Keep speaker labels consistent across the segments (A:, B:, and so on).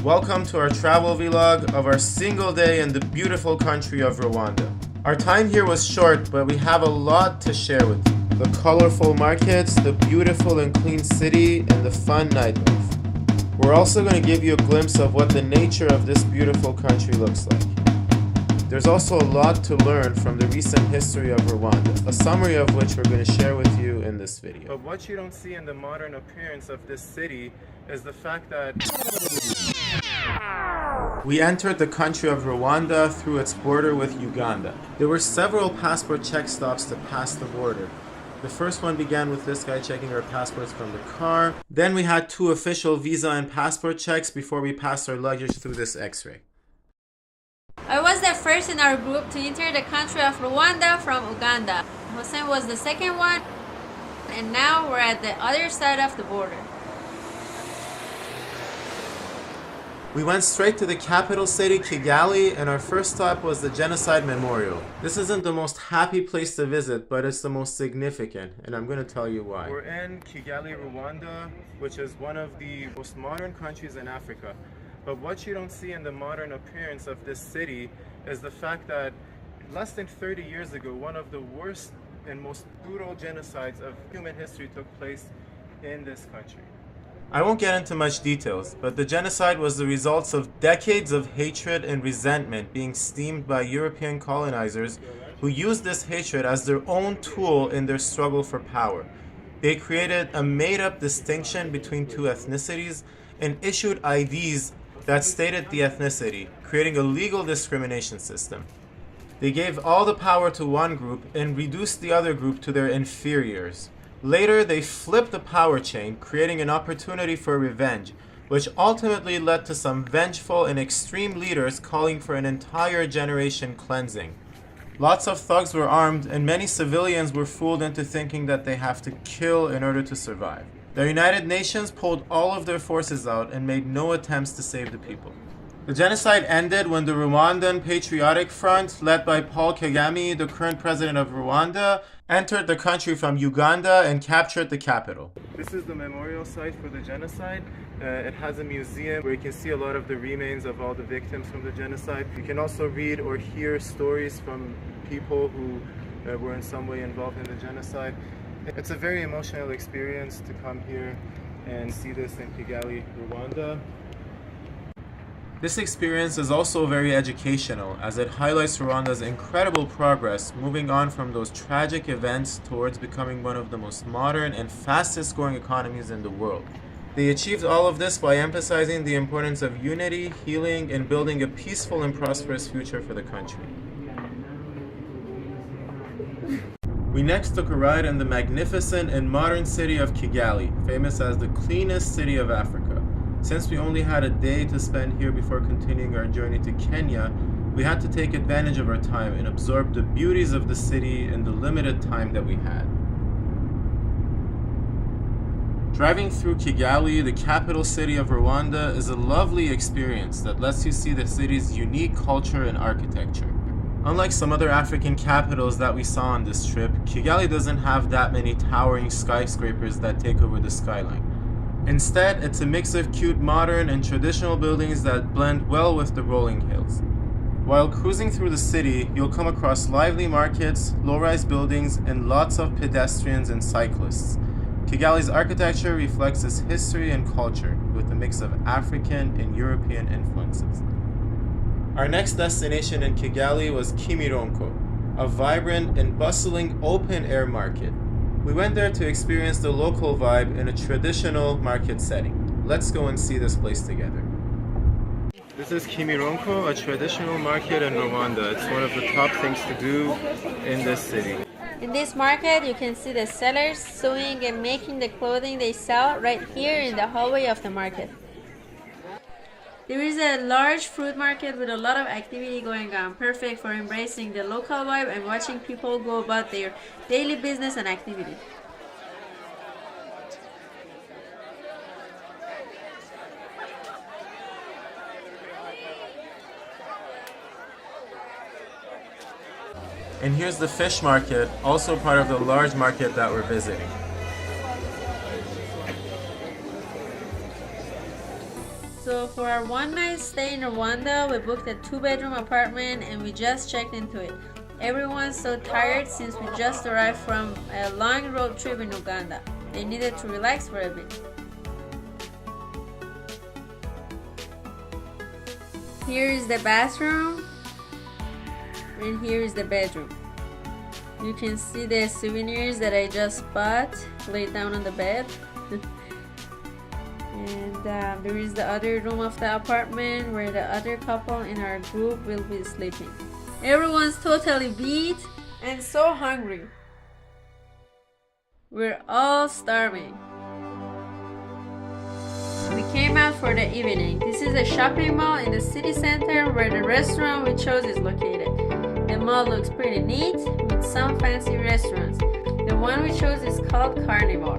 A: Welcome to our travel vlog of our single day in the beautiful country of Rwanda. Our time here was short, but we have a lot to share with you. The colorful markets, the beautiful and clean city, and the fun nightlife. We're also going to give you a glimpse of what the nature of this beautiful country looks like. There's also a lot to learn from the recent history of Rwanda, a summary of which we're going to share with you in this video. But what you don't see in the modern appearance of this city is the fact that we entered the country of Rwanda through its border with Uganda. There were several passport check stops to pass the border. The first one began with this guy checking our passports from the car. Then we had 2 official visa and passport checks before we passed our luggage through this x-ray.
B: I was the first in our group to enter the country of Rwanda from Uganda. Hussein was the second one, and now we're at the other side of the border.
A: We went straight to the capital city, Kigali, and our first stop was the Genocide Memorial. This isn't the most happy place to visit, but it's the most significant, and I'm going to tell you why. We're in Kigali, Rwanda, which is one of the most modern countries in Africa. But what you don't see in the modern appearance of this city is the fact that less than 30 years ago, one of the worst and most brutal genocides of human history took place in this country. I won't get into much details, but the genocide was the results of decades of hatred and resentment being steamed by European colonizers who used this hatred as their own tool in their struggle for power. They created a made-up distinction between 2 ethnicities and issued IDs that stated the ethnicity, creating a legal discrimination system. They gave all the power to one group and reduced the other group to their inferiors. Later, they flipped the power chain, creating an opportunity for revenge, which ultimately led to some vengeful and extreme leaders calling for an entire generation cleansing. Lots of thugs were armed, and many civilians were fooled into thinking that they have to kill in order to survive. The United Nations pulled all of their forces out and made no attempts to save the people. The genocide ended when the Rwandan Patriotic Front, led by Paul Kagame, the current president of Rwanda, entered the country from Uganda and captured the capital. This is the memorial site for the genocide. It has a museum where you can see a lot of the remains of all the victims from the genocide. You can also read or hear stories from people who were in some way involved in the genocide. It's a very emotional experience to come here and see this in Kigali, Rwanda. This experience is also very educational, as it highlights Rwanda's incredible progress moving on from those tragic events towards becoming one of the most modern and fastest growing economies in the world. They achieved all of this by emphasizing the importance of unity, healing, and building a peaceful and prosperous future for the country. We next took a ride in the magnificent and modern city of Kigali, famous as the cleanest city of Africa. Since we only had a day to spend here before continuing our journey to Kenya, we had to take advantage of our time and absorb the beauties of the city in the limited time that we had. Driving through Kigali, the capital city of Rwanda, is a lovely experience that lets you see the city's unique culture and architecture. Unlike some other African capitals that we saw on this trip, Kigali doesn't have that many towering skyscrapers that take over the skyline. Instead, it's a mix of cute modern and traditional buildings that blend well with the rolling hills. While cruising through the city, you'll come across lively markets, low-rise buildings, and lots of pedestrians and cyclists. Kigali's architecture reflects its history and culture, with a mix of African and European influences. Our next destination in Kigali was Kimironko, a vibrant and bustling open-air market. We went there to experience the local vibe in a traditional market setting. Let's go and see this place together. This is Kimironko, a traditional market in Rwanda. It's one of the top things to do in this city.
B: In this market, you can see the sellers sewing and making the clothing they sell right here in the hallway of the market. There is a large fruit market with a lot of activity going on, perfect for embracing the local vibe and watching people go about their daily business and activity.
A: And here's the fish market, also part of the large market that we're visiting.
B: So So for our one night stay in Rwanda, we booked a 2-bedroom apartment and we just checked into it. Everyone's so tired since we just arrived from a long road trip in Uganda. They needed to relax for a bit. Here is the bathroom and here is the bedroom. You can see the souvenirs that I just bought laid down on the bed. And there is the other room of the apartment where the other couple in our group will be sleeping. Everyone's totally beat and so hungry. We're all starving. We came out for the evening. This is a shopping mall in the city center where the restaurant we chose is located. The mall looks pretty neat with some fancy restaurants. The one we chose is called Carnival.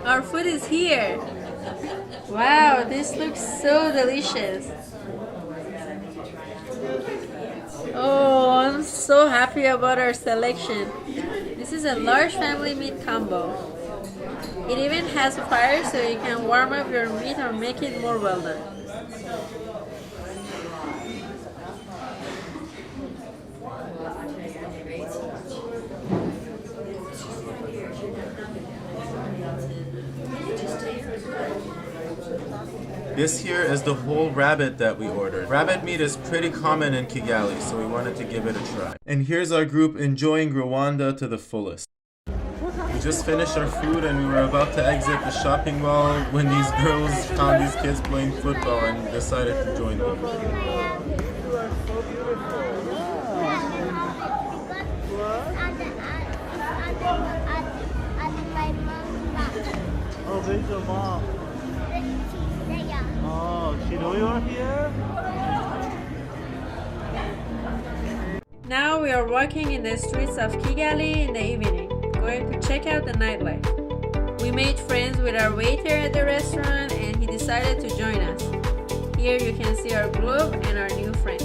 B: Our food is here. Wow, this looks so delicious. Oh, I'm so happy about our selection. This is a large family meat combo. It even has a fire so you can warm up your meat or make it more well done.
A: This here is the whole rabbit that we ordered. Rabbit meat is pretty common in Kigali, so we wanted to give it a try. And here's our group enjoying Rwanda to the fullest. We just finished our food and we were about to exit the shopping mall when these girls found these kids playing football and decided to join them.
C: Oh, where's your mom? Oh, she know you're here?
B: Now we are walking in the streets of Kigali in the evening, going to check out the nightlife. We made friends with our waiter at the restaurant and he decided to join us. Here you can see our group and our new friend.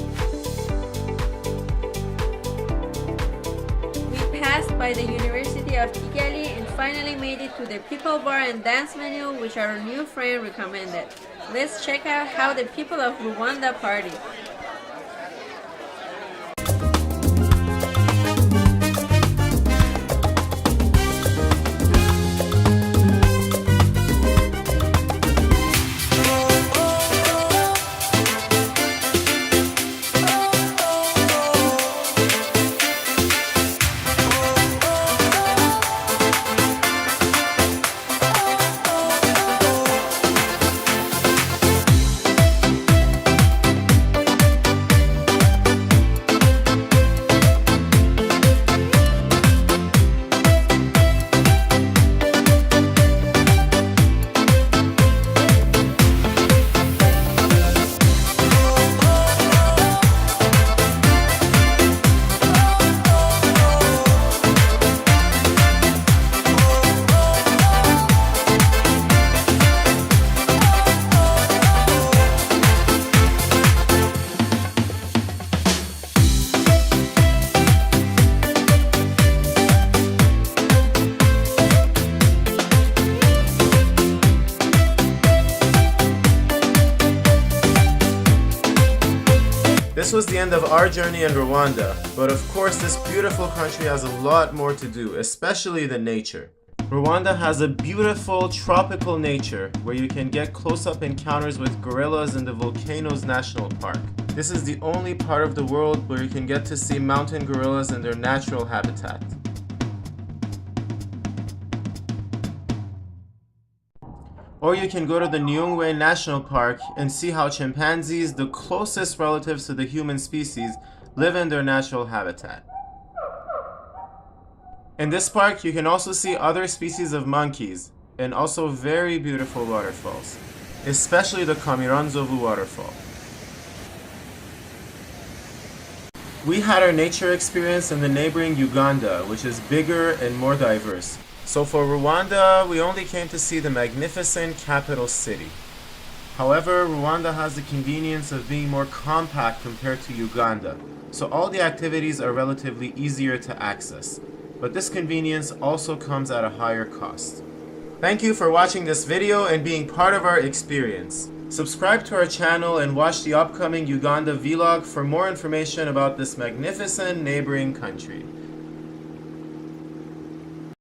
B: We passed by the University of Kigali and finally made it to the people bar and dance menu which our new friend recommended. Let's check out how the people of Rwanda party.
A: This was the end of our journey in Rwanda, but of course this beautiful country has a lot more to do, especially the nature. Rwanda has a beautiful tropical nature where you can get close-up encounters with gorillas in the Volcanoes National Park. This is the only part of the world where you can get to see mountain gorillas in their natural habitat. Or you can go to the Nyungwe National Park and see how chimpanzees, the closest relatives to the human species, live in their natural habitat. In this park, you can also see other species of monkeys and also very beautiful waterfalls, especially the Kamiranzovu waterfall. We had our nature experience in the neighboring Uganda, which is bigger and more diverse. So for Rwanda, we only came to see the magnificent capital city. However, Rwanda has the convenience of being more compact compared to Uganda, so all the activities are relatively easier to access. But this convenience also comes at a higher cost. Thank you for watching this video and being part of our experience. Subscribe to our channel and watch the upcoming Uganda vlog for more information about this magnificent neighboring country.